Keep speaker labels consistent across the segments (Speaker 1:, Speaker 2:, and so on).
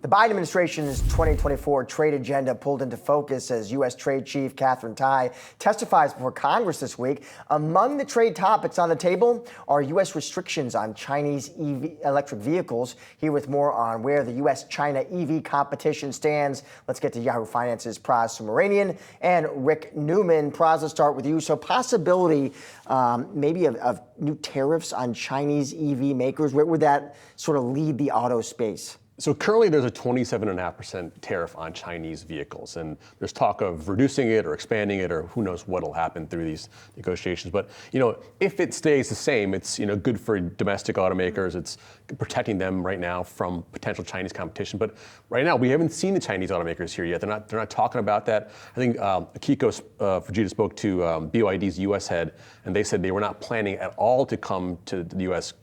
Speaker 1: The Biden administration's 2024 trade agenda pulled into focus as U.S. Trade Chief Katherine Tai testifies before Congress this week. Among the trade topics on the table are U.S. restrictions on Chinese electric vehicles. Here with more on where the U.S.-China EV competition stands, let's get to Yahoo Finance's Pras Subramanian and Rick Newman. Pras, let's start with you. So possibility maybe of new tariffs on Chinese EV makers. Where would that sort of lead the auto space?
Speaker 2: So currently there's a 27.5% tariff on Chinese vehicles, and there's talk of reducing it or expanding it, or who knows what'll happen through these negotiations. But if it stays the same, it's good for domestic automakers. It's protecting them right now from potential Chinese competition. But right now we haven't seen the Chinese automakers here yet. They're not talking about that. I think Akiko Fujita spoke to BYD's U.S. head, and they said they were not planning at all to come to the U.S.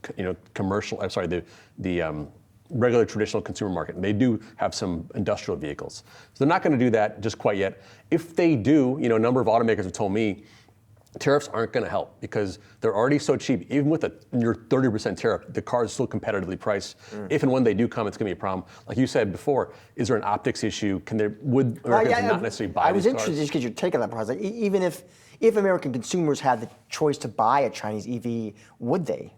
Speaker 2: commercial. I'm sorry, the regular traditional consumer market. And they do have some industrial vehicles. So they're not going to do that just quite yet. If they do, a number of automakers have told me tariffs aren't going to help because they're already so cheap. Even with your 30% tariff, the car is still competitively priced. If and when they do come, it's going to be a problem. Like you said before, is there an optics issue? Would Americans not necessarily buy these cars?
Speaker 1: I was interested just because you're taking that process. Like, even if American consumers had the choice to buy a Chinese EV, would they?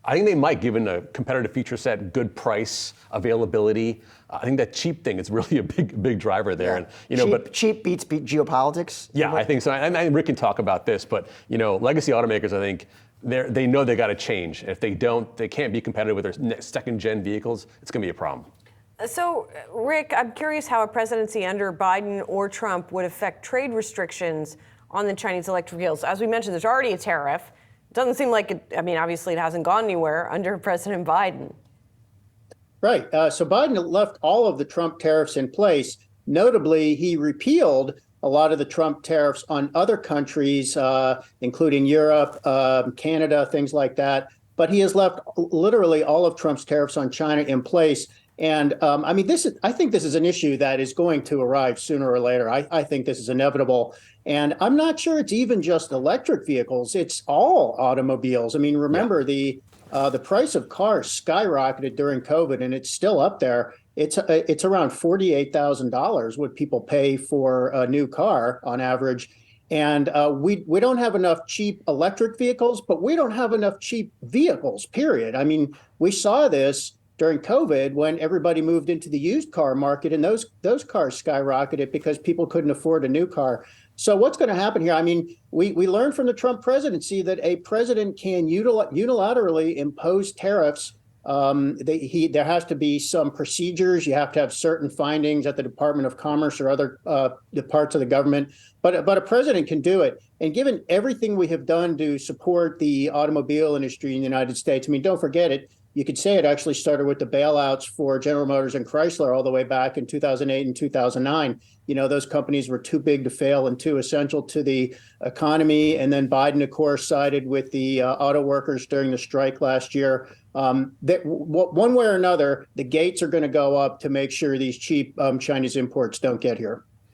Speaker 2: I think they might, given a competitive feature set, good price, availability. I think that cheap thing is really a big driver there.
Speaker 1: Yeah. And cheap beats geopolitics.
Speaker 2: Yeah, I think so. And Rick can talk about this, but legacy automakers, I think they know they got to change. If they don't, they can't be competitive with their second-gen vehicles. It's going to be a problem.
Speaker 3: So, Rick, I'm curious how a presidency under Biden or Trump would affect trade restrictions on the Chinese electric vehicles. As we mentioned, there's already a tariff. Doesn't seem like it, obviously it hasn't gone anywhere under President Biden.
Speaker 4: Right. So Biden left all of the Trump tariffs in place. Notably, he repealed a lot of the Trump tariffs on other countries, including Europe, Canada, things like that. But he has left literally all of Trump's tariffs on China in place. And I think this is an issue that is going to arrive sooner or later. I think this is inevitable. And I'm not sure it's even just electric vehicles. It's all automobiles. Remember, the price of cars skyrocketed during COVID, and it's still up there. It's around $48,000 what people pay for a new car on average. And we don't have enough cheap electric vehicles, but we don't have enough cheap vehicles, period. We saw this during COVID when everybody moved into the used car market, and those cars skyrocketed because people couldn't afford a new car. So what's going to happen here? We learned from the Trump presidency that a president can unilaterally impose tariffs. There has to be some procedures. You have to have certain findings at the Department of Commerce or other the parts of the government. But a president can do it. And given everything we have done to support the automobile industry in the United States, don't forget it. You could say it actually started with the bailouts for General Motors and Chrysler all the way back in 2008 and 2009. Those companies were too big to fail and too essential to the economy. And then Biden, of course, sided with the auto workers during the strike last year. One way or another, the gates are going to go up to make sure these cheap Chinese imports don't get here.